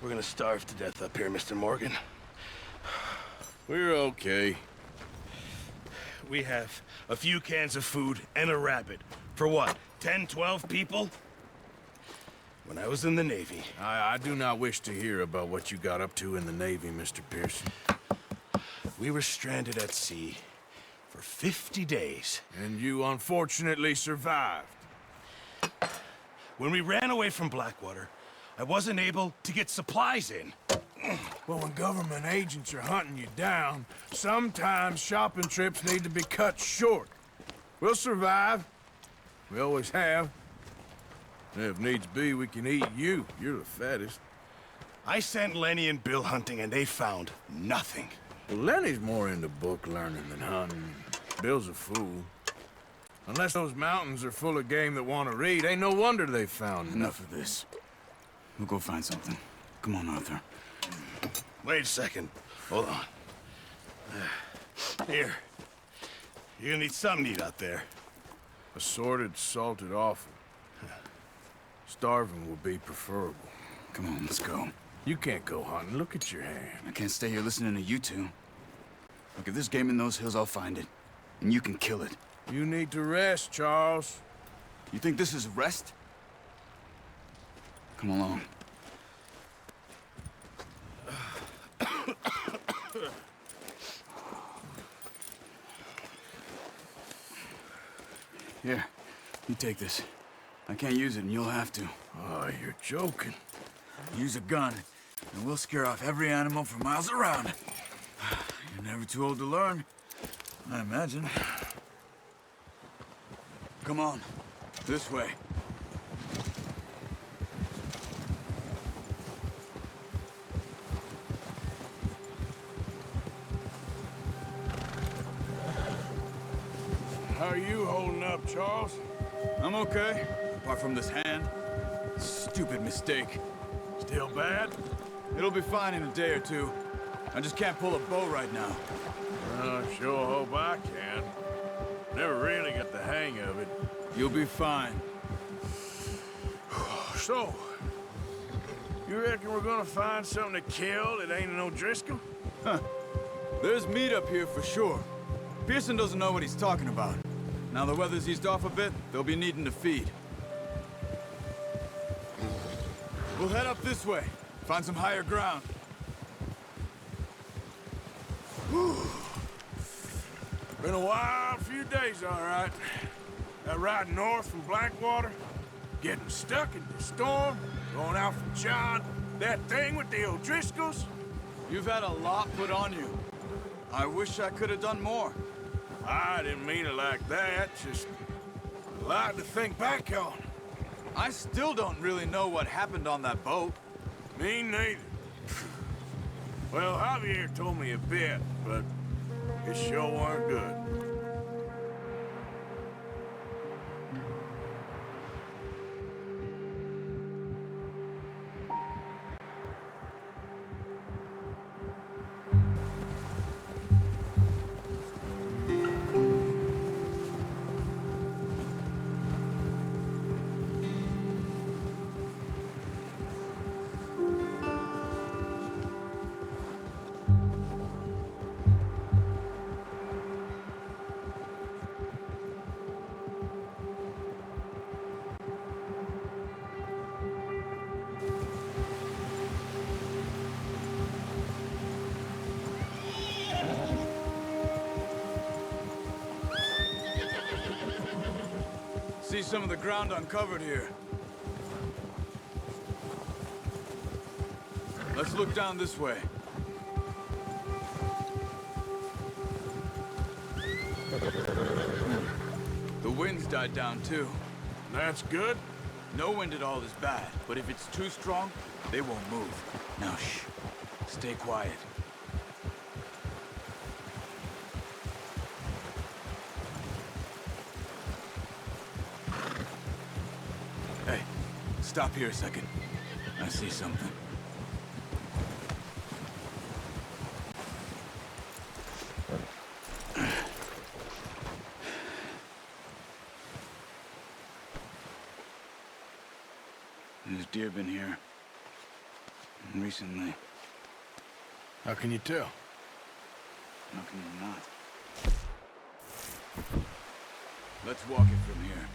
We're gonna starve to death up here, Mr. Morgan. We're okay. We have a few cans of food and a rabbit. For what, 10, 12 people? When I was in the Navy... I do not wish to hear about what you got up to in the Navy, Mr. Pearson. We were stranded at sea for 50 days. And you unfortunately survived. When we ran away from Blackwater, I wasn't able to get supplies in. Well, when government agents are hunting you down, sometimes shopping trips need to be cut short. We'll survive. We always have. And if needs be, we can eat you. You're the fattest. I sent Lenny and Bill hunting, and they found nothing. Well, Lenny's more into book learning than hunting. Bill's a fool. Unless those mountains are full of game that want to read, ain't no wonder they found Enough of this. We'll go find something. Come on, Arthur. Wait a second. Hold on. Here. You're gonna need something to eat out there. Assorted, salted offal. Starving will be preferable. Come on, let's go. You can't go hunting. Look at your hand. I can't stay here listening to you two. Look, if there's game in those hills, I'll find it. And you can kill it. You need to rest, Charles. You think this is rest? Come along. Here, you take this. I can't use it, and you'll have to. Oh, you're joking. Use a gun, and we'll scare off every animal for miles around. You're never too old to learn, I imagine. Come on, this way. How are you holding up, Charles? I'm okay, apart from this hand. Stupid mistake. Still bad? It'll be fine in a day or two. I just can't pull a bow right now. I sure hope I can. Never really got the hang of it. You'll be fine. So, you reckon we're gonna find something to kill that ain't no Driscoll? Huh. There's meat up here for sure. Pearson doesn't know what he's talking about. Now the weather's eased off a bit, they'll be needing to feed. We'll head up this way. Find some higher ground. Whew. Been a wild few days, all right. That ride north from Blackwater, getting stuck in the storm, going out from John, that thing with the O'Driscolls. You've had a lot put on you. I wish I could have done more. I didn't mean it like that, just a lot to think back on. I still don't really know what happened on that boat. Me neither. Well, Javier told me a bit, but it sure weren't good. See some of the ground uncovered here. Let's look down this way. The wind's died down too. That's good. No wind at all is bad, but if it's too strong, they won't move. Now shh, stay quiet. Hey, stop here a second. I see something. There's deer been here. recently. How can you tell? How can you not? Let's walk it from here.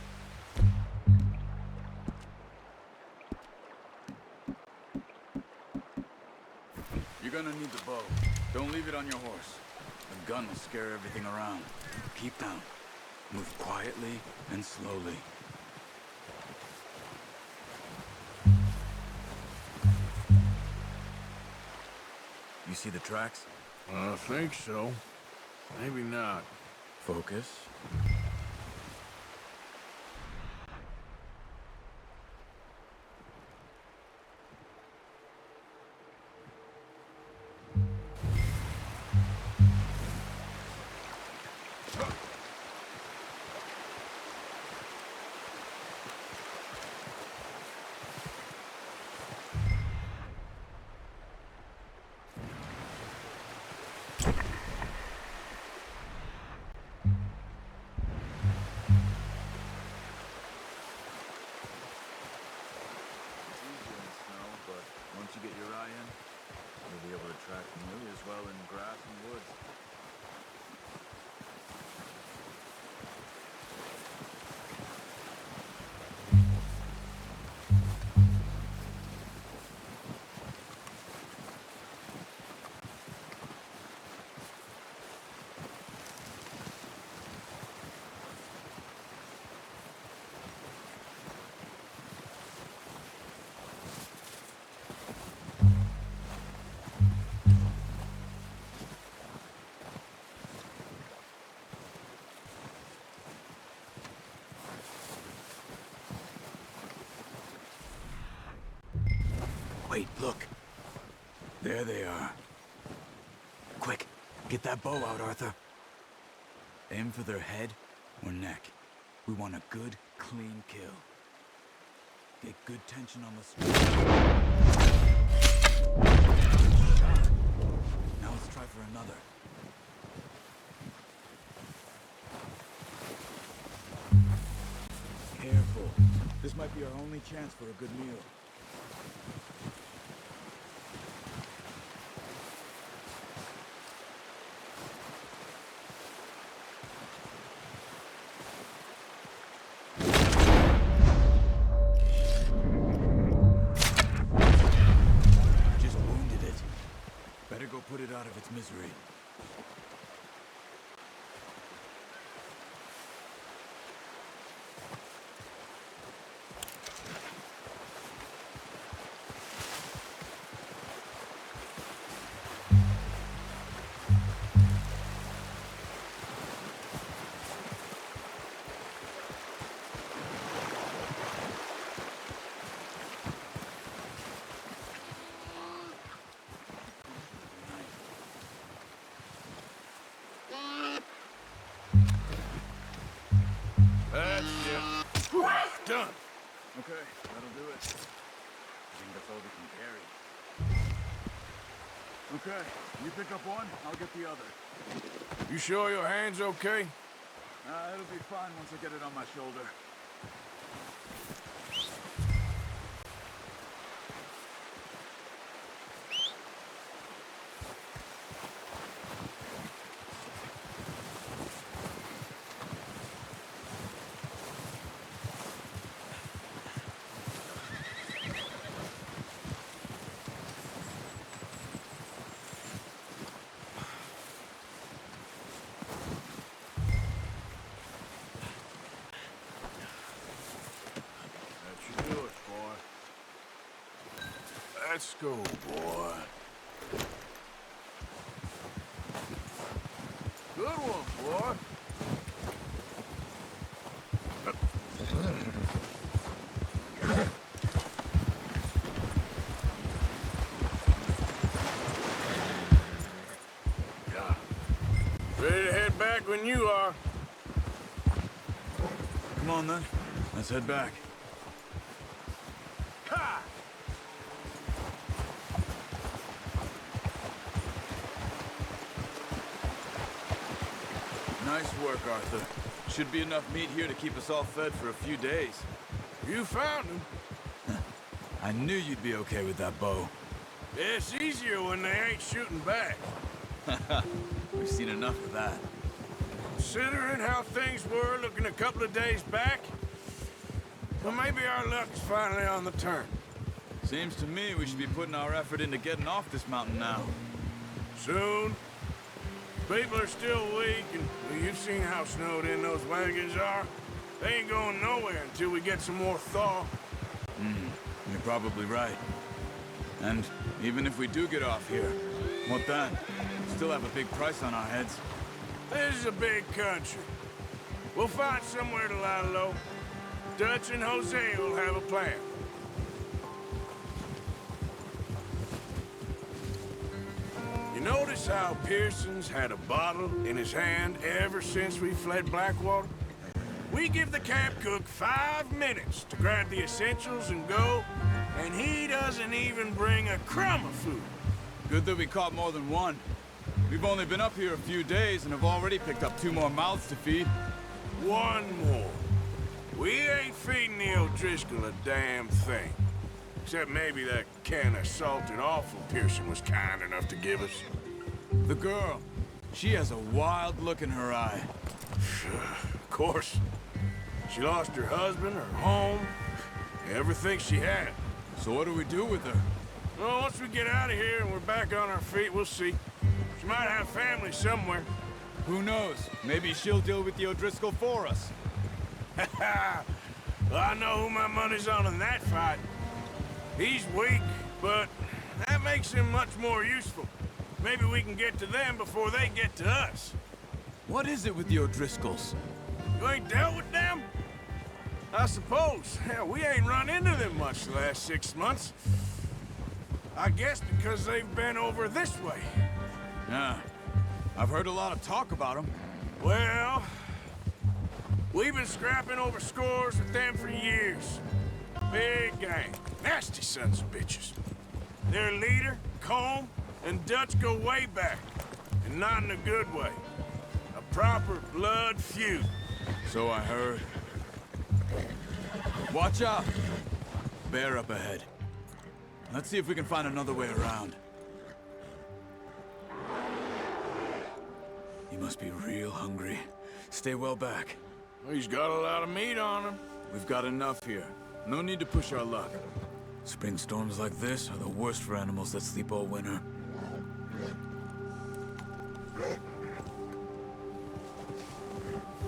You're gonna need the bow. Don't leave it on your horse. The gun will scare everything around. Keep down. Move quietly and slowly. You see the tracks? I think so. Maybe not. Focus. Once you get your eye in, you'll be able to track canoe as well in grass and woods. Wait, look. There they are. Quick, get that bow out, Arthur. Aim for their head or neck. We want a good, clean kill. Get good tension on the spine. Now let's try for another. Careful. This might be our only chance for a good meal. Put it out of its misery. That's it. Whew, done. Okay, that'll do it. I think that's all we can carry. Okay, you pick up one, I'll get the other. You sure your hand's okay? It'll be fine once I get it on my shoulder. Let's go, boy. Good one, boy. Ready to head back when you are. Come on, then. Let's head back. Ha! Nice work, Arthur. Should be enough meat here to keep us all fed for a few days. You found him. I knew you'd be okay with that bow. It's easier when they ain't shooting back. We've seen enough of that. Considering how things were looking a couple of days back, well, maybe our luck's finally on the turn. Seems to me we should be putting our effort into getting off this mountain now. Soon. People are still weak, and well, you've seen how snowed in those wagons are. They ain't going nowhere until we get some more thaw. You're probably right. And even if we do get off here, what then? Still have a big price on our heads. This is a big country. We'll find somewhere to lie low. Dutch and Jose will have a plan. You notice how Pearson's had a bottle in his hand ever since we fled Blackwater? We give the camp cook 5 minutes to grab the essentials and go, and he doesn't even bring a crumb of food. Good that we caught more than one. We've only been up here a few days and have already picked up 2 more mouths to feed. 1 more. We ain't feeding the O'Driscoll a damn thing. Except maybe that can of salted offal Pearson was kind enough to give us. The girl, she has a wild look in her eye. Of course. She lost her husband, her home, everything she had. So what do we do with her? Well, once we get out of here and we're back on our feet, we'll see. She might have family somewhere. Who knows? Maybe she'll deal with the O'Driscoll for us. Well, I know who my money's on in that fight. He's weak, but that makes him much more useful. Maybe we can get to them before they get to us. What is it with the O'Driscolls? You ain't dealt with them? I suppose. Hell, we ain't run into them much the last 6 months. I guess because they've been over this way. Yeah, I've heard a lot of talk about them. Well, we've been scrapping over scores with them for years. Big gang. Nasty sons of bitches. Their leader, Colm, and Dutch go way back. And not in a good way. A proper blood feud. So I heard. Watch out! Bear up ahead. Let's see if we can find another way around. You must be real hungry. Stay well back. Well, he's got a lot of meat on him. We've got enough here. No need to push our luck. Spring storms like this are the worst for animals that sleep all winter.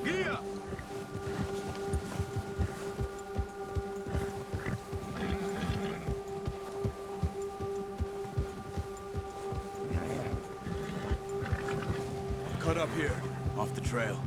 Gia! Cut up here, off the trail.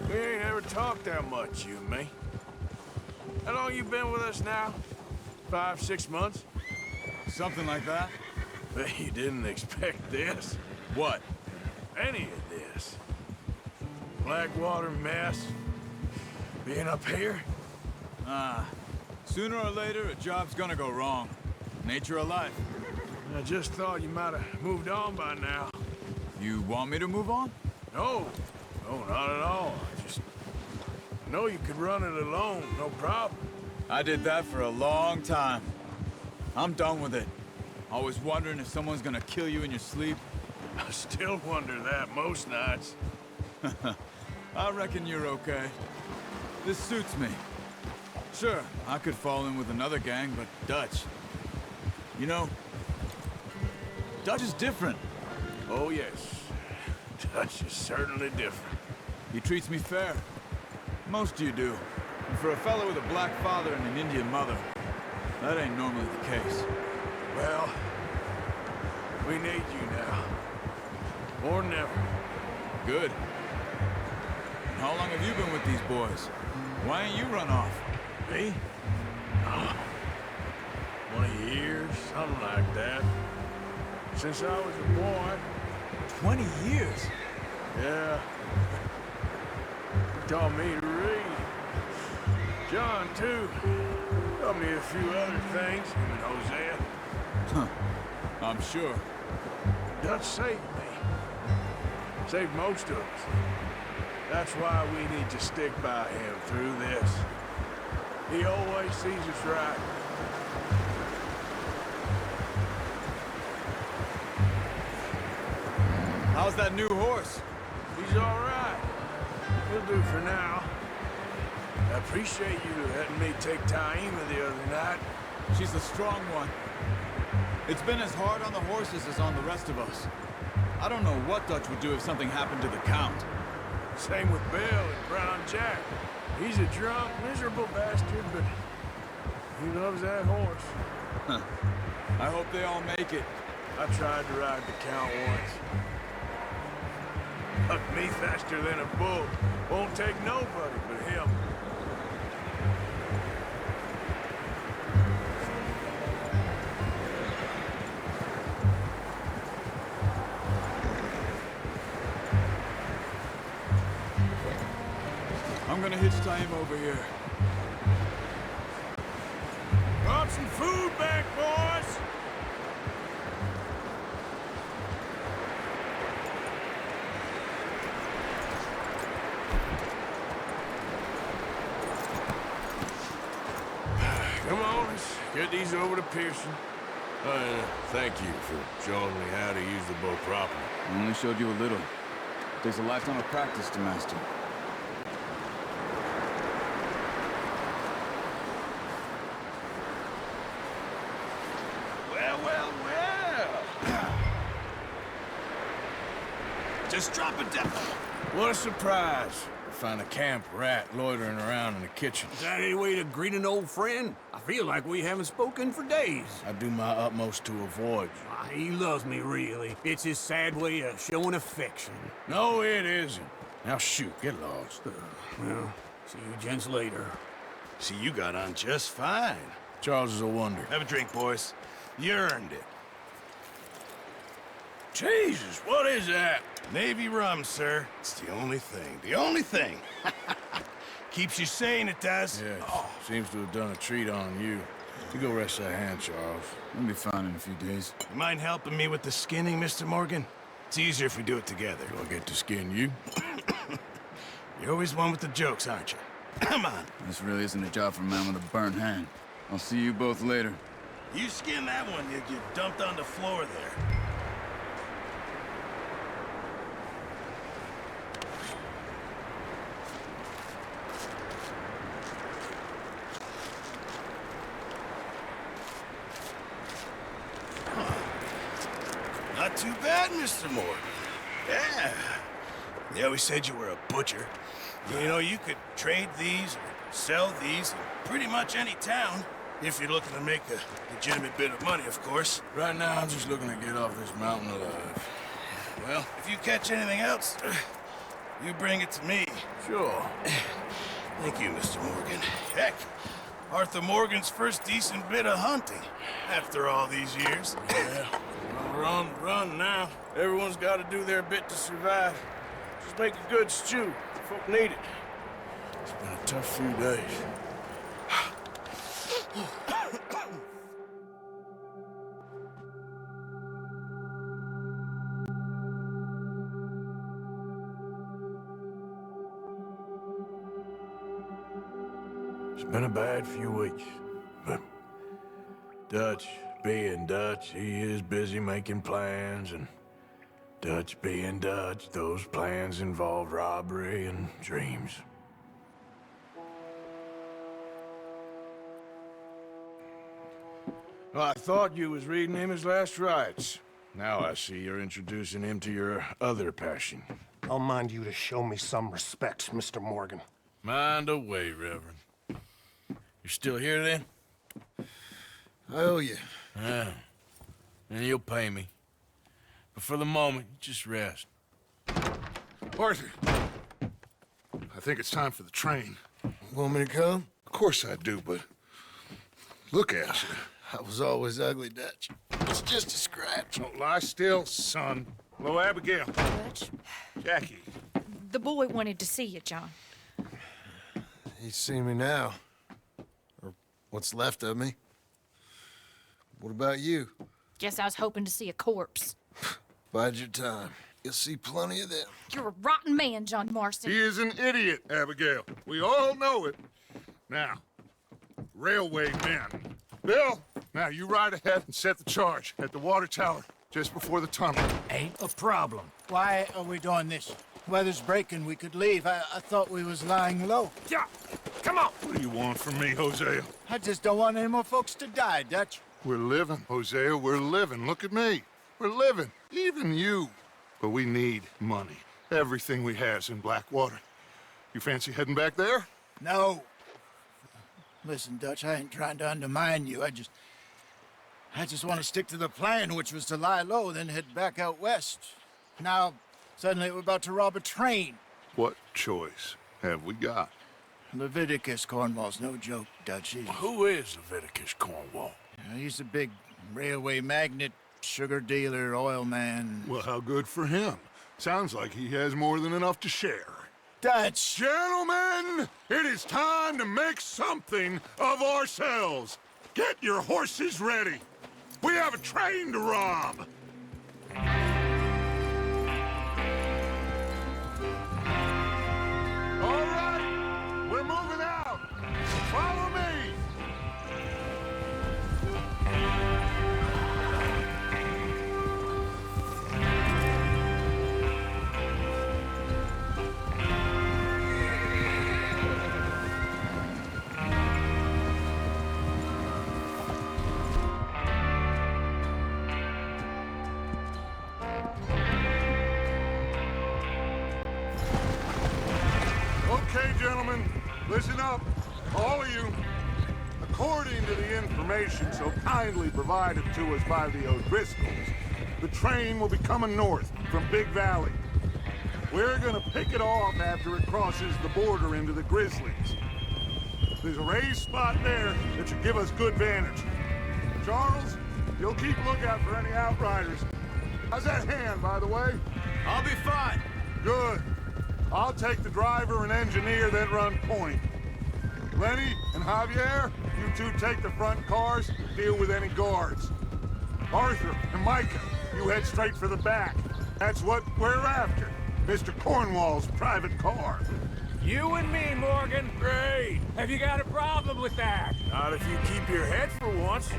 We ain't ever talked that much, you and me. How long you been with us now? 5, 6 months? Something like that? Bet you didn't expect this. What? Any of this. Blackwater mess. Being up here? Sooner or later, a job's gonna go wrong. Nature of life. I just thought you might have moved on by now. You want me to move on? No. No, not at all. I know you could run it alone, no problem. I did that for a long time. I'm done with it. Always wondering if someone's gonna kill you in your sleep. I still wonder that most nights. I reckon you're okay. This suits me. Sure, I could fall in with another gang, but Dutch... You know, Dutch is different. Oh, yes. Dutch is certainly different. He treats me fair. Most of you do. And for a fellow with a black father and an Indian mother, that ain't normally the case. Well, we need you now. More than ever. Good. And how long have you been with these boys? Why ain't you run off? Me? Oh, 20 years, something like that. Since I was a boy. 20 years? Yeah. He taught me to read. John, too. Taught me a few other things, him and Hosea. Huh. I'm sure. Dutch saved me. Saved most of us. That's why we need to stick by him through this. He always sees us right. How's that new horse? He's all right. He'll do for now. I appreciate you letting me take Taima the other night. She's the strong one. It's been as hard on the horses as on the rest of us. I don't know what Dutch would do if something happened to the Count. Same with Bill and Brown Jack. He's a drunk, miserable bastard, but he loves that horse. Huh. I hope they all make it. I tried to ride the Count once. Hucked me faster than a bull. Won't take nobody but him. I'm gonna hitch time over here. Brought some food back, boys! Come on, let's get these over to Pearson. Thank you for showing me how to use the bow properly. I only showed you a little. Takes a lifetime of practice to master. Well. Just drop it down. What a surprise. Find a camp rat loitering around in the kitchen. Is that any way to greet an old friend? I feel like we haven't spoken for days. I do my utmost to avoid you. He loves me, really. It's his sad way of showing affection. No, it isn't. Now shoot, get lost. Well, see you gents later. See, you got on just fine. Charles is a wonder. Have a drink, boys. You earned it. Jesus, what is that? Navy rum, sir. It's the only thing. The only thing. Keeps you sane, it does. Yeah, seems to have done a treat on you. You go rest that hand, Charles. We'll be fine in a few days. You mind helping me with the skinning, Mr. Morgan? It's easier if we do it together. Do I get to skin you? You're always one with the jokes, aren't you? Come on. This really isn't a job for a man with a burnt hand. I'll see you both later. You skin that one, you get dumped on the floor there. Not too bad, Mr. Morgan. Yeah. They always said you were a butcher. You know, you could trade these or sell these in pretty much any town, if you're looking to make a legitimate bit of money, of course. Right now, I'm just looking to get off this mountain alive. Well, if you catch anything else, you bring it to me. Sure. Thank you, Mr. Morgan. Heck, Arthur Morgan's first decent bit of hunting after all these years. Yeah. We're on the run now. Everyone's got to do their bit to survive. Just make a good stew. Folk need it. It's been a tough few days. It's been a bad few weeks, but Dutch being Dutch, he is busy making plans, and Dutch being Dutch, those plans involve robbery and dreams. Well, I thought you was reading him his last rites. Now I see you're introducing him to your other passion. I'll mind you to show me some respect, Mr. Morgan. Mind away, Reverend. You're still here, then? I owe you. Yeah. And you'll pay me. But for the moment, just rest. Arthur, I think it's time for the train. Want me to come? Of course I do, but look at you. I was always ugly, Dutch. It's just a scratch. Don't lie still, son. Hello, Abigail. Dutch, Jackie. the boy wanted to see you, John. You see me now. Or what's left of me. What about you? Guess I was hoping to see a corpse. Bide your time. You'll see plenty of them. You're a rotten man, John Marston. He is an idiot, Abigail. We all know it. Now, railway men. Bill, now you ride ahead and set the charge at the water tower just before the tunnel. Ain't a problem. Why are we doing this? Weather's breaking. We could leave. I thought we was lying low. Yeah, come on. What do you want from me, Hosea? I just don't want any more folks to die, Dutch. We're living, Hosea. We're living. Look at me. We're living. Even you. But we need money. Everything we has in Blackwater. You fancy heading back there? No. Listen, Dutch, I ain't trying to undermine you. I just want to stick to the plan, which was to lie low, then head back out west. Now, suddenly we're about to rob a train. What choice have we got? Leviticus, Cornwall's no joke, Dutch. Who is Leviticus Cornwall? He's a big railway magnate, sugar dealer, oil man. Well, how good for him. Sounds like he has more than enough to share. Dutch! Gentlemen, it is time to make something of ourselves. Get your horses ready. We have a train to rob. All right, we're moving out. Follow me. Okay, gentlemen, listen up, all of you. According to the information so kindly provided to us by the O'Driscolls, the train will be coming north from Big Valley. We're gonna pick it off after it crosses the border into the Grizzlies. There's a raised spot there that should give us good vantage. Charles, you'll keep lookout for any outriders. How's that hand, by the way? I'll be fine. Good. I'll take the driver and engineer that run point. Lenny and Javier, you two take the front cars, deal with any guards. Arthur and Micah, you head straight for the back. That's what we're after. Mr. Cornwall's private car. You and me, Morgan. Great. Have you got a problem with that? Not if you keep your head for once.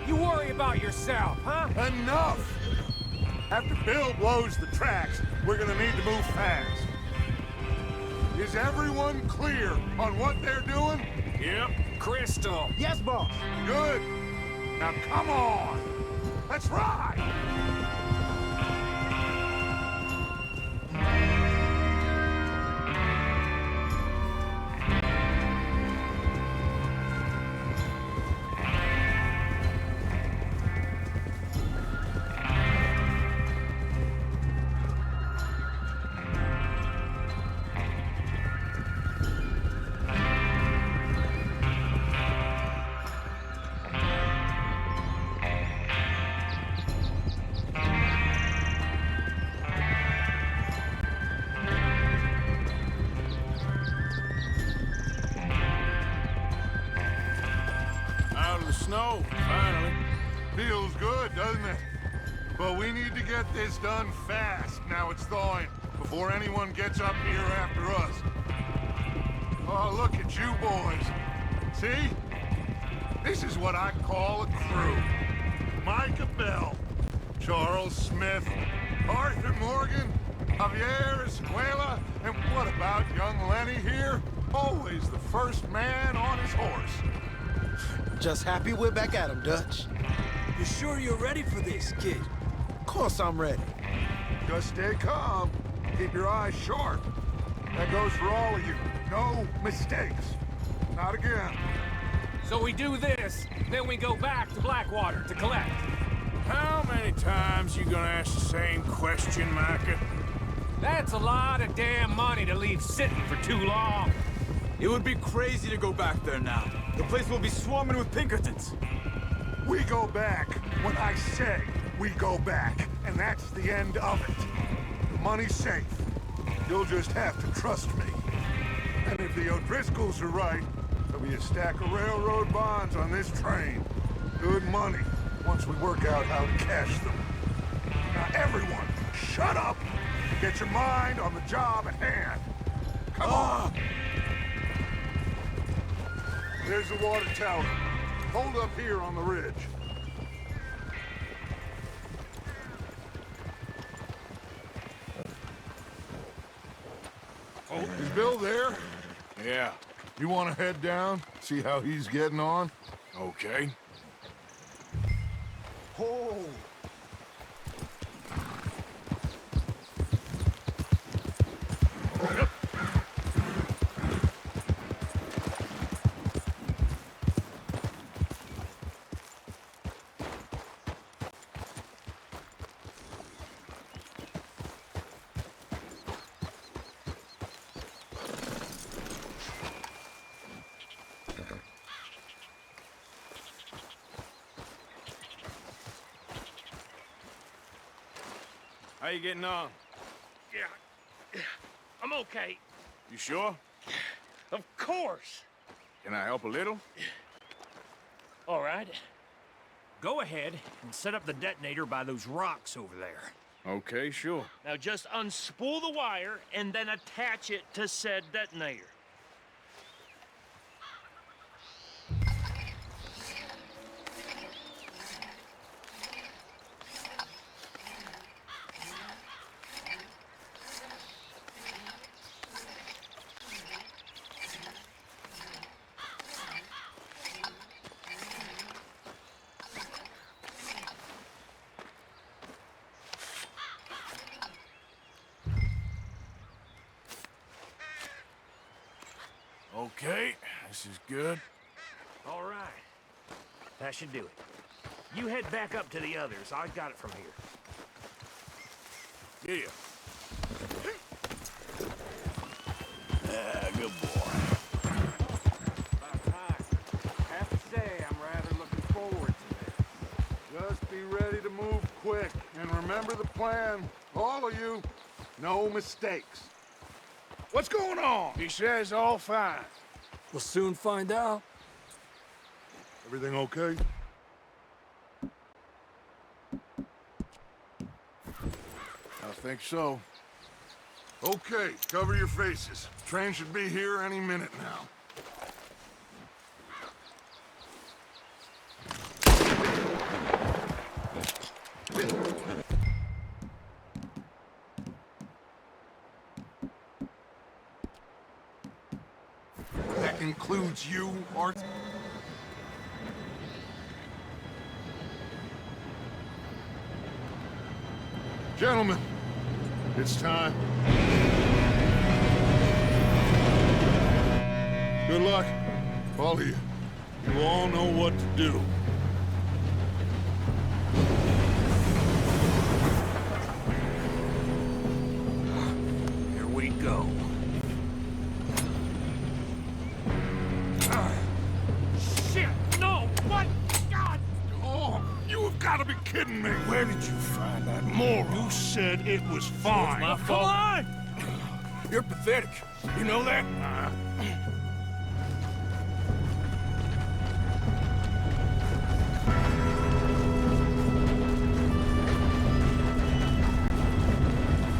You worry about yourself, huh? Enough! After Bill blows the tracks, we're gonna need to move fast. Is everyone clear on what they're doing? Yep. Crystal. Yes, boss. Good. Now come on. Let's ride. Snow, finally. Feels good, doesn't it? But we need to get this done fast, now it's thawing, before anyone gets up here after us. Oh, look at you boys. See? This is what I call a crew. Micah Bell, Charles Smith, Arthur Morgan, Javier Escuela, and what about young Lenny here? Always the first man on his horse. Just happy we're back at him, Dutch. You sure you're ready for this, kid? Of course I'm ready. Just stay calm. Keep your eyes sharp. That goes for all of you. No mistakes. Not again. So we do this, then we go back to Blackwater to collect. How many times you gonna ask the same question, Micah? That's a lot of damn money to leave sitting for too long. It would be crazy to go back there now. The place will be swarming with Pinkertons. We go back when I say we go back, and that's the end of it. The money's safe. You'll just have to trust me. And if the O'Driscolls are right, there'll be a stack of railroad bonds on this train. Good money. once we work out how to cash them. Now, everyone, shut up! Get your mind on the job at hand. Come on! There's the water tower. Hold up here on the ridge. Oh, is Bill there? Yeah, You want to head down, see how he's getting on? okay. Oh! How you getting on? Yeah, I'm okay. You sure? Of course. Can I help a little? All right. Go ahead and set up the detonator by those rocks over there. Okay, sure. Now just unspool the wire and then attach it to said detonator. Okay, this is good. All right. That should do it. You head back up to the others. I got it from here. Yeah. Ah, good boy. About time. Have to say, I'm rather looking forward to this. Just be ready to move quick, and remember the plan. All of you, no mistakes. What's going on? He says all fine. We'll soon find out. Everything okay? I think so. Okay, cover your faces. Train should be here any minute now. That includes you, Art. Gentlemen, it's time. Good luck, all of you. You all know what to do. Here we go. Shit! No! What? God! Oh, you have got to be kidding me. Where did you find that moron? You said it was fine. My fault. Come on! You're pathetic. You know that?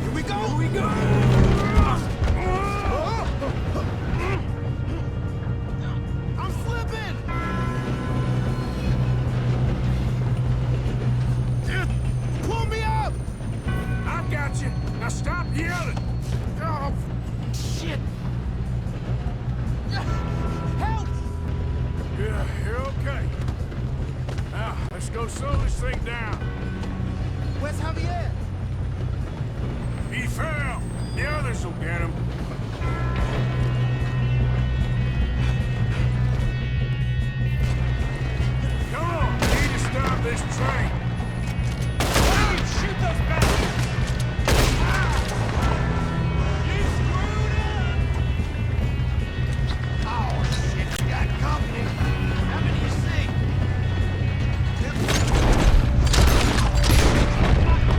Here we go! Here we go! I'm slipping! Pull me up! I got you. Now stop yelling. Oh, Shit! Help! yeah, you're okay. Now, let's go slow this thing down. Where's Javier? He fell. The others will get him. Come on, we need to stop this train. Shoot those bastards! You screwed up! Oh, shit, you got company. How many you see?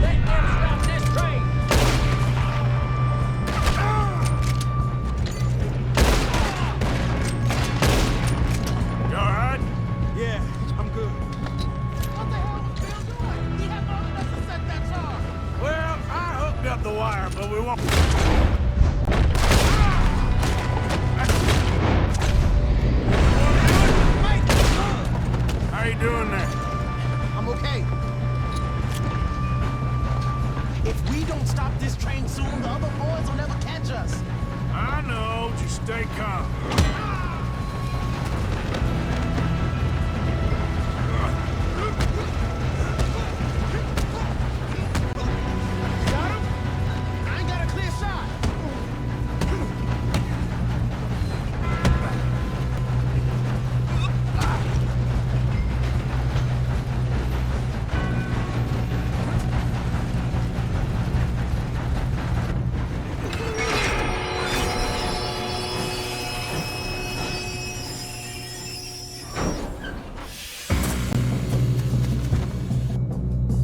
Let them stop this train! You all right? Yeah, I'm good. What the hell the wire, but we won't. How you doing there? I'm okay. If we don't stop this train soon, the other boys will never catch us. I know, just stay calm. Got him? I ain't got a clear shot.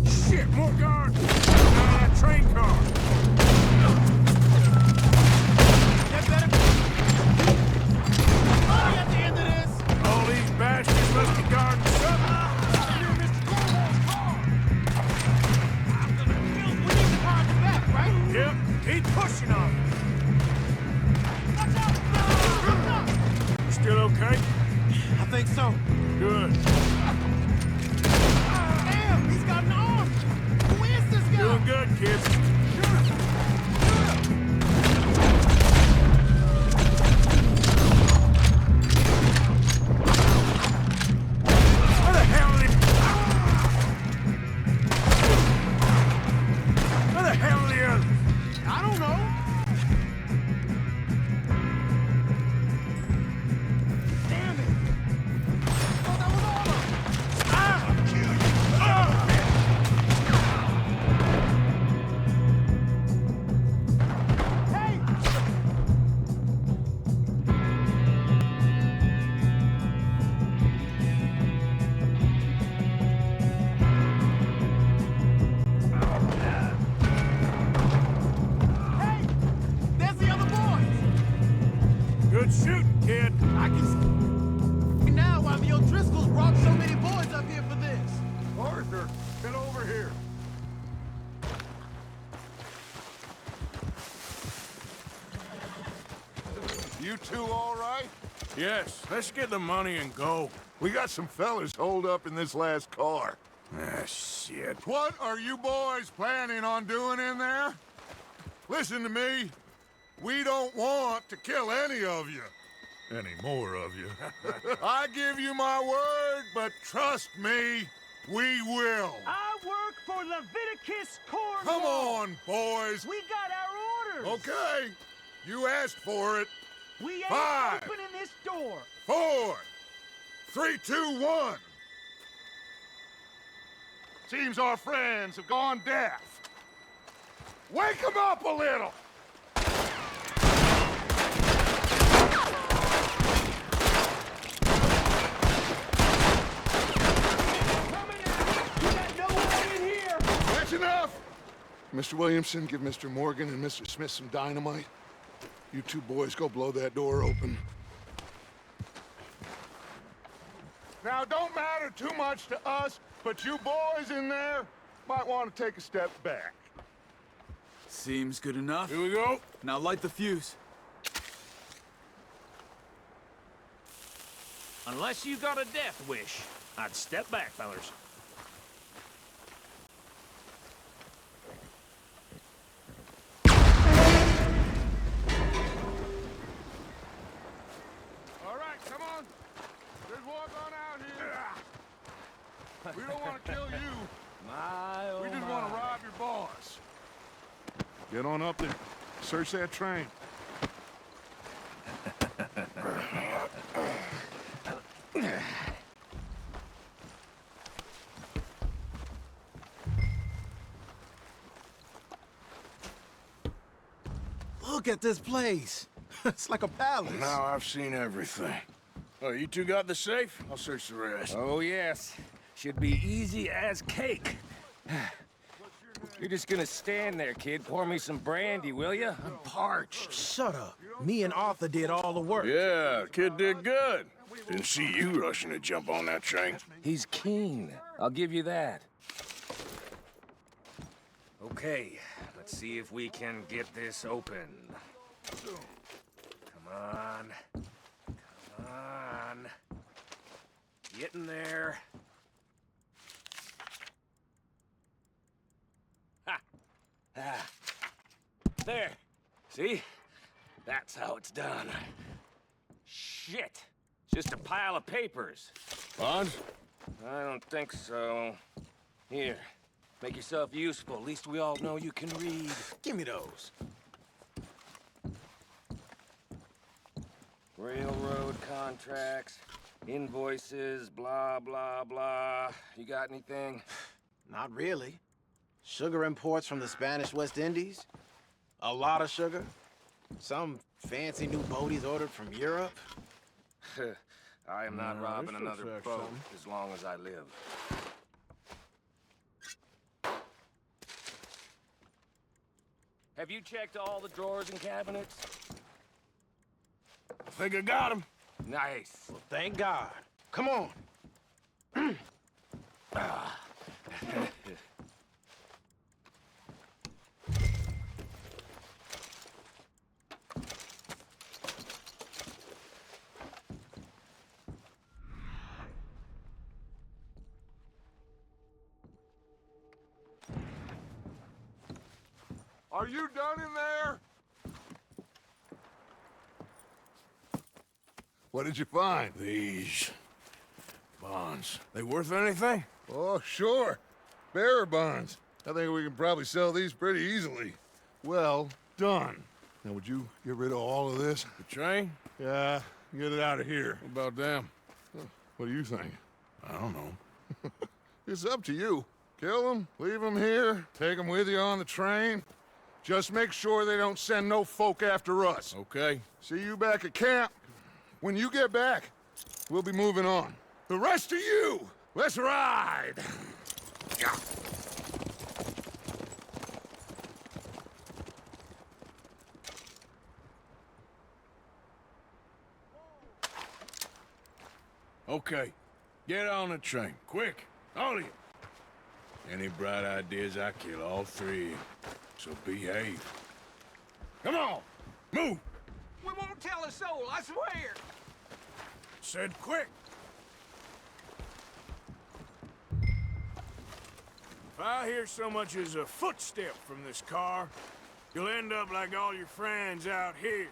Shit, more guards! That train car! That better be money at the end of this. All these bastards must be guarding something. Near Mr. Cornwall's car. We need the car at the back, right? Yep, keep pushing on. Watch out! You still okay? I think so. Good. Damn, he's got an arm. Who is this guy? Doing good, kids. Where the hell are the others? I don't know. Damn it. Oh, that was all of them. Hey! Hey! There's the other boys! Good shooting, kid. I can see now why the O'Driscolls brought so many boys up here for this. Arthur, get over here. You two all right? Yes, let's get the money and go. We got some fellas holed up in this last car. Ah, shit. What are you boys planning on doing in there? Listen to me. We don't want to kill any of you. Any more of you. I give you my word, but trust me, we will. I work for Leviticus, Cornwall. Come on, boys. We got our orders. Okay. You asked for it. We ain't 5, opening this door. 4, 3, 2, 1. Seems our friends have gone deaf. Wake them up a little. Coming out. You got no way in here. That's enough. Mr. Williamson, give Mr. Morgan and Mr. Smith some dynamite. You two boys go blow that door open. Now, don't matter too much to us, but you boys in there might want to take a step back. Seems good enough. Here we go. Now light the fuse. Unless you got a death wish, I'd step back, fellers. All right, come on. There's walk on out here. We don't want to kill you. My, oh We just want to rob your boss. Get on up there. Search that train. Look at this place. It's like a palace. Now I've seen everything. Oh, you two got the safe? I'll search the rest. Oh, yes. Should be easy as cake. You're just gonna stand there, kid. Pour me some brandy, will you? I'm parched. Shut up. Me and Arthur did all the work. Yeah, kid did good. Didn't see you rushing to jump on that train. He's keen. I'll give you that. Okay, let's see if we can get this open. Come on. Come on. Get in there. Ha! Ah. There. See? That's how it's done. Shit. Just a pile of papers. Bonds? I don't think so. Here. Make yourself useful. At least we all know you can read. Give me those. Railroad contracts, invoices, blah, blah, blah. You got anything? Not really. Sugar imports from the Spanish West Indies. A lot of sugar. Some fancy new boat he's ordered from Europe. I am not robbing this another looks like boat something. as long as I live. Have you checked all the drawers and cabinets? I think I got him. Nice. Well, thank God. Come on. Are you done in there? What did you find? These bonds. They worth anything? Oh, sure. Bearer bonds. I think we can probably sell these pretty easily. Well done. Now, would you get rid of all of this? The train? Yeah, get it out of here. What about them? What do you think? I don't know. It's up to you. Kill them, leave them here, take them with you on the train. Just make sure they don't send no folk after us. Okay. See you back at camp. When you get back, we'll be moving on. The rest of you, let's ride! Yeah. Okay. Get on the train. Quick. All of you. Any bright ideas, I kill all three of you. So behave. Come on! Move! We won't tell a soul, I swear! Said quick! If I hear so much as a footstep from this car, you'll end up like all your friends out here.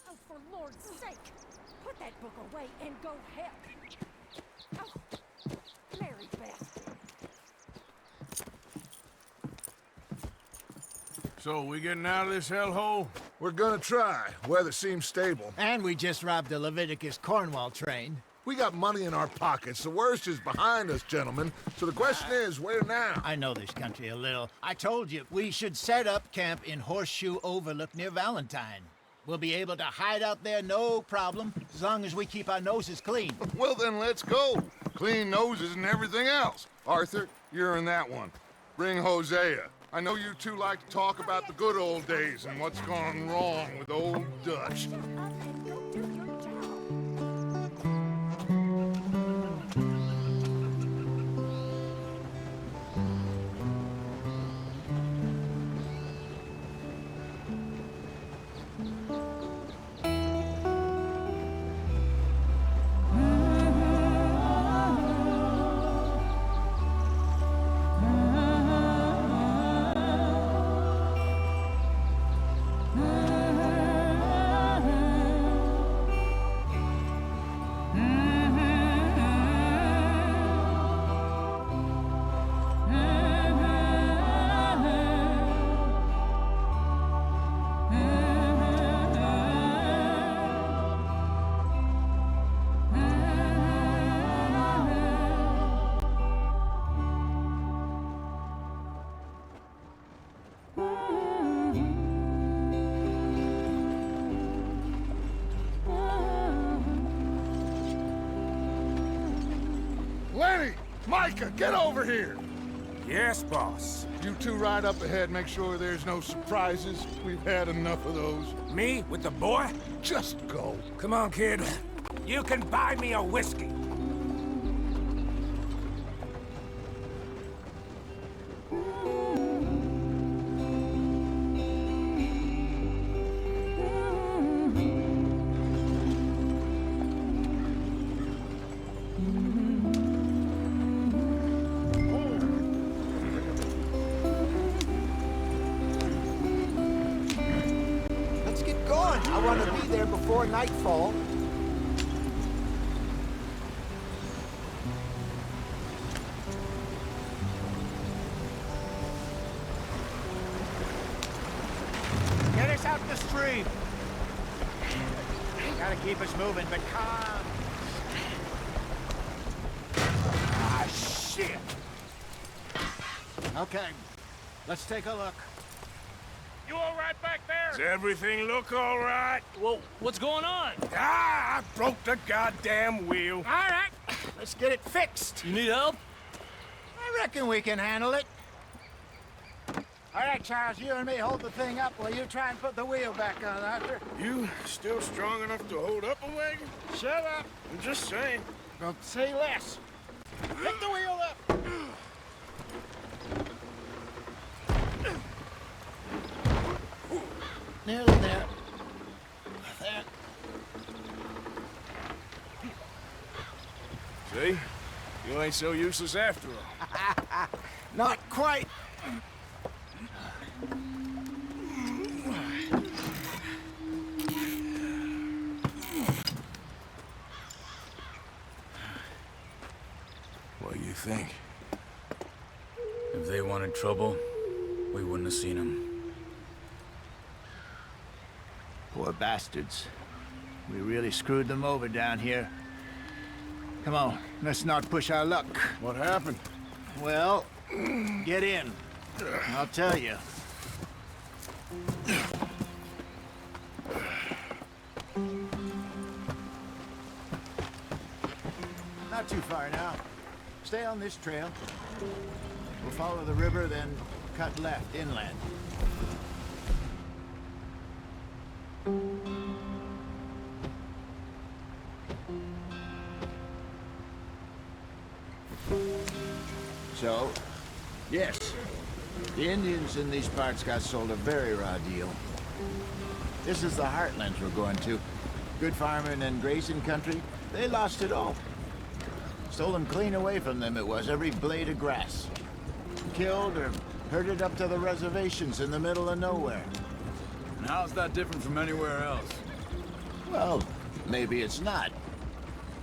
Oh, for Lord's sake! Put that book away and go help! Oh, Mary Beth! So, we getting out of this hellhole? We're gonna try. Weather seems stable. And we just robbed the Leviticus Cornwall train. We got money in our pockets. The worst is behind us, gentlemen. So the question is, where now? I know this country a little. I told you, we should set up camp in Horseshoe Overlook near Valentine. We'll be able to hide out there, no problem, as long as we keep our noses clean. Well, then let's go. Clean noses and everything else. Arthur, you're in that one. Bring Hosea. I know you two like to talk about the good old days and what's gone wrong with old Dutch. Micah, get over here! Yes, boss. You two ride up ahead, make sure there's no surprises. We've had enough of those. Me with the boy? Just go. Come on, kid. You can buy me a whiskey. Let's get going. I want to be there before nightfall. Get us out the stream. Gotta keep us moving, but calm. Ah, shit. Okay, let's take a look. You all right back there? Does everything look all right? Well, what's going on? Ah, I broke the goddamn wheel. All right, let's get it fixed. You need help? I reckon we can handle it. All right, Charles, you and me hold the thing up while you try and put the wheel back on, Arthur. You still strong enough to hold up a wagon? Shut up. I'm just saying. Don't say less. Pick the wheel up. Nearly there. There. See? You ain't so useless after all. Not quite. What do you think? If they wanted trouble, we wouldn't have seen them. Poor bastards. We really screwed them over down here. Come on, let's not push our luck. What happened? Well, get in. I'll tell you. Not too far now. Stay on this trail. We'll follow the river, then cut left inland. So, yes, the Indians in these parts got sold a very raw deal. This is the heartlands we're going to. Good farming and grazing country, they lost it all. Stolen clean away from them it was, every blade of grass. Killed or herded up to the reservations in the middle of nowhere. And how's that different from anywhere else? Well, maybe it's not.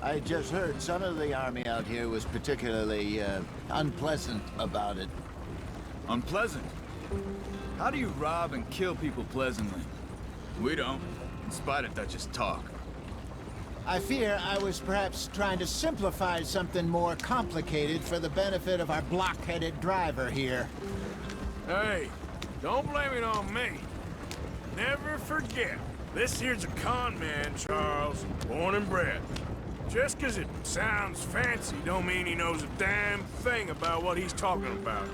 I just heard some of the army out here was particularly, unpleasant about it. Unpleasant? How do you rob and kill people pleasantly? We don't, in spite of Dutch's talk. I fear I was perhaps trying to simplify something more complicated for the benefit of our block-headed driver here. Hey, don't blame it on me. Never forget, this here's a con man, Charles, born and bred. Just 'cause it sounds fancy don't mean he knows a damn thing about what he's talking about.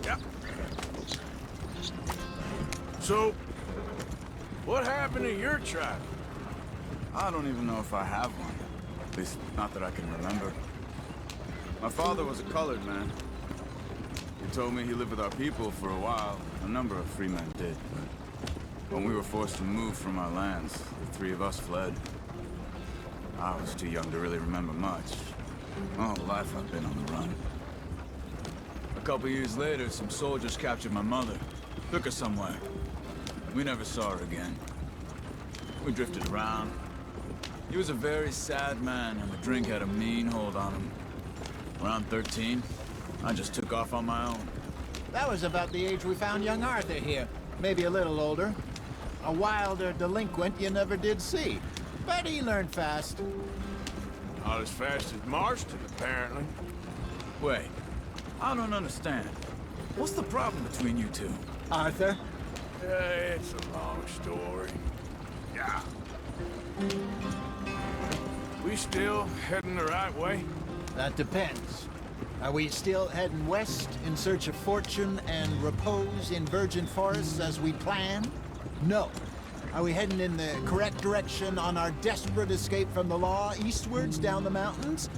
Yep. So, what happened to your tribe? I don't even know if I have one. At least, not that I can remember. My father was a colored man. He told me he lived with our people for a while. A number of free men did, but when we were forced to move from our lands, the three of us fled. I was too young to really remember much. All life I've been on the run. A couple years later, some soldiers captured my mother. Took her somewhere. We never saw her again. We drifted around. He was a very sad man, and the drink had a mean hold on him. Around 13, I just took off on my own. That was about the age we found young Arthur here. Maybe a little older. A wilder delinquent you never did see. But he learned fast. Not as fast as Marston, apparently. Wait, I don't understand. What's the problem between you two? Arthur? It's a long story. Yeah. We still heading the right way? That depends. Are we still heading west in search of fortune and repose in virgin forests as we planned? No. Are we heading in the correct direction on our desperate escape from the law eastwards down the mountains?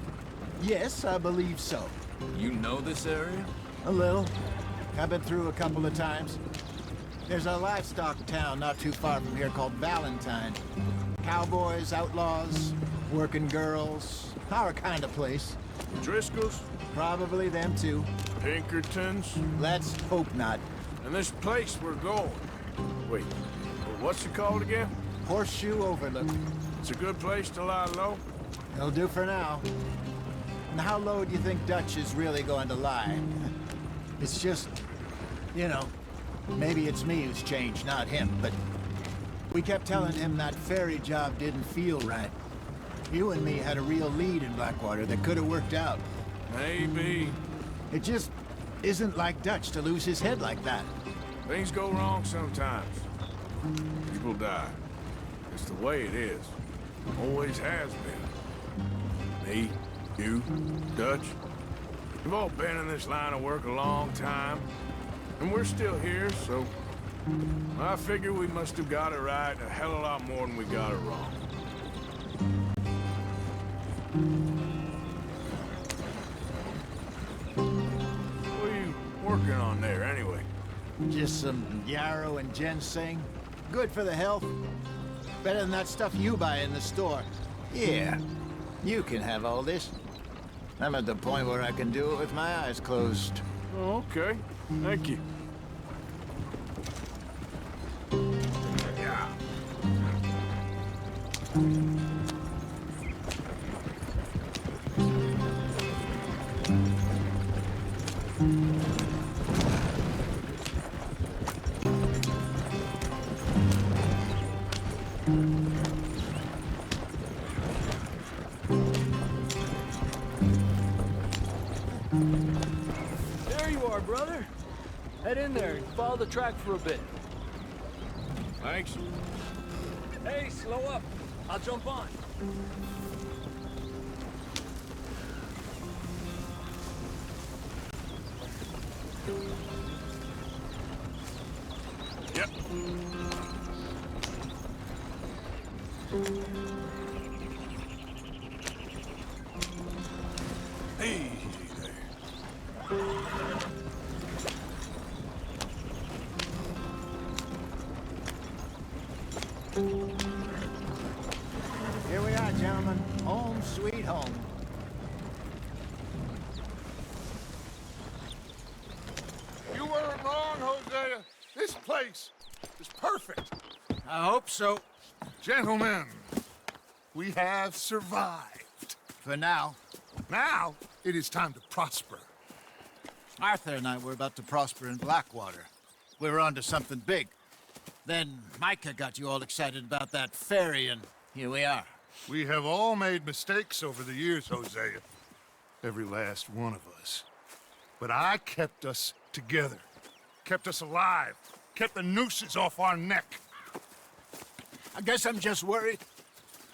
Yes, I believe so. You know this area? A little. I've been through a couple of times. There's a livestock town not too far from here called Valentine. Cowboys, outlaws, working girls, our kind of place. Driscoll's? Probably them too. Pinkertons? Let's hope not. And this place we're going. Wait, what's it called again? Horseshoe Overlook. It's a good place to lie low? It'll do for now. And how low do you think Dutch is really going to lie? It's just, you know, maybe it's me who's changed, not him, but we kept telling him that ferry job didn't feel right. You and me had a real lead in Blackwater that could have worked out. Maybe. It just isn't like Dutch to lose his head like that. Things go wrong sometimes. People die. It's the way it is. Always has been. Me, you, Dutch. We've all been in this line of work a long time. And we're still here, so I figure we must have got it right a hell of a lot more than we got it wrong. What are you working on there, anyway? Just some yarrow and ginseng. Good for the health. Better than that stuff you buy in the store. Yeah, you can have all this. I'm at the point where I can do it with my eyes closed. Oh, okay. Thank you. Yeah. There you are, brother. Head in there and follow the track for a bit. Thanks. Hey, slow up. I'll jump on. Yep. Hey there. Here we are, gentlemen. Home sweet home. You weren't wrong, Hosea. This place is perfect. I hope so. Gentlemen, we have survived. For now. Now, it is time to prosper. Arthur and I were about to prosper in Blackwater. We were onto something big. Then Micah got you all excited about that ferry, and here we are. We have all made mistakes over the years, Hosea. Every last one of us. But I kept us together. Kept us alive. Kept the nooses off our neck. I guess I'm just worried.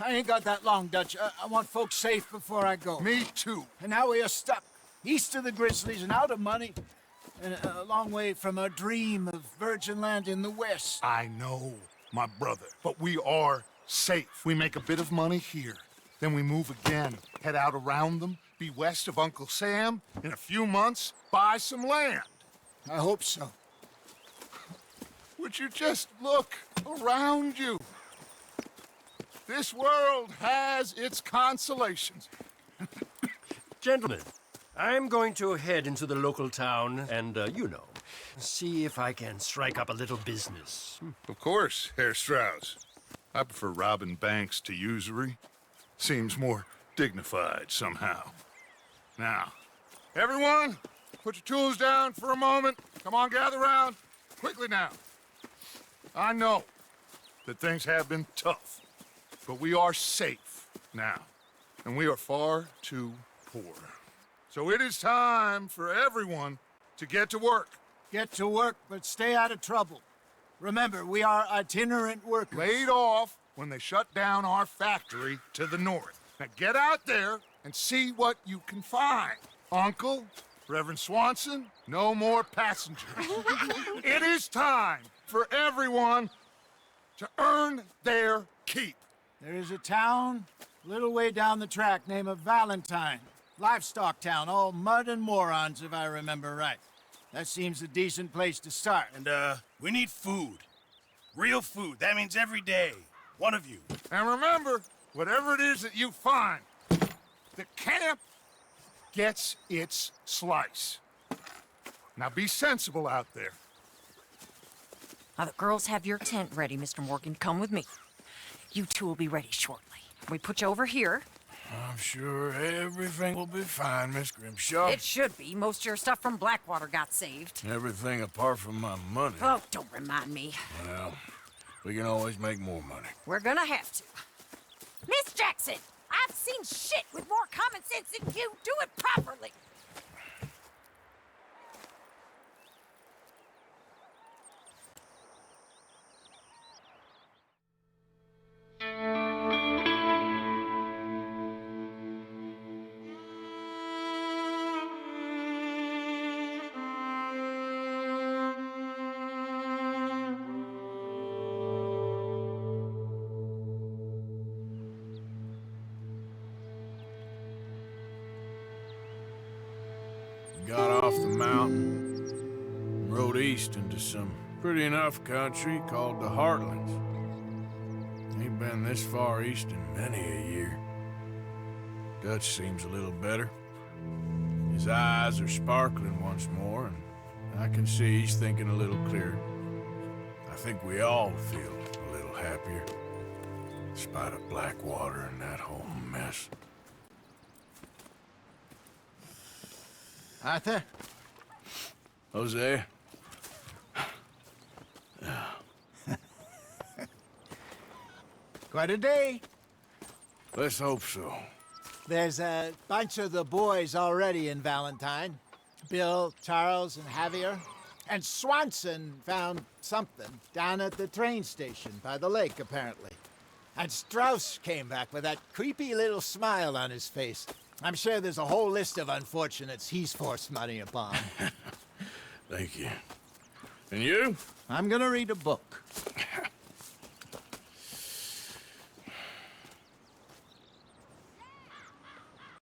I ain't got that long, Dutch. I want folks safe before I go. Me too. And now we are stuck, east of the Grizzlies and out of money, and a long way from our dream of virgin land in the west. I know, my brother, but we are safe. We make a bit of money here, then we move again, head out around them, be west of Uncle Sam, in a few months, buy some land. I hope so. Would you just look around you? This world has its consolations. Gentlemen, I'm going to head into the local town and, you know, see if I can strike up a little business. Of course, Herr Strauss. I prefer robbing banks to usury. Seems more dignified somehow. Now, everyone, put your tools down for a moment. Come on, gather round. Quickly now. I know that things have been tough, but we are safe now, and we are far too poor. So it is time for everyone to get to work. Get to work, but stay out of trouble. Remember, we are itinerant workers. Laid off when they shut down our factory to the north. Now get out there and see what you can find. Uncle, Reverend Swanson, no more passengers. It is time for everyone to earn their keep. There is a town a little way down the track named Valentine. Livestock town, all mud and morons, if I remember right. That seems a decent place to start. And, we need food. Real food. That means every day. One of you. And remember, whatever it is that you find, the camp gets its slice. Now be sensible out there. Now the girls have your tent ready, Mr. Morgan. Come with me. You two will be ready shortly. We put you over here. I'm sure everything will be fine, Miss Grimshaw. It should be. Most of your stuff from Blackwater got saved. Everything apart from my money. Oh, don't remind me. Well, we can always make more money. We're gonna have to. Miss Jackson, I've seen shit with more common sense than you. Do it properly. Got off the mountain, rode east into some pretty enough country called the Heartlands. Ain't been this far east in many a year. Dutch seems a little better. His eyes are sparkling once more, and I can see he's thinking a little clearer. I think we all feel a little happier, in spite of Blackwater and that whole mess. Arthur? Jose? Quite a day. Let's hope so. There's a bunch of the boys already in Valentine. Bill, Charles, and Javier. And Swanson found something down at the train station by the lake, apparently. And Strauss came back with that creepy little smile on his face. I'm sure there's a whole list of unfortunates he's forced money upon. Thank you. And you? I'm gonna read a book.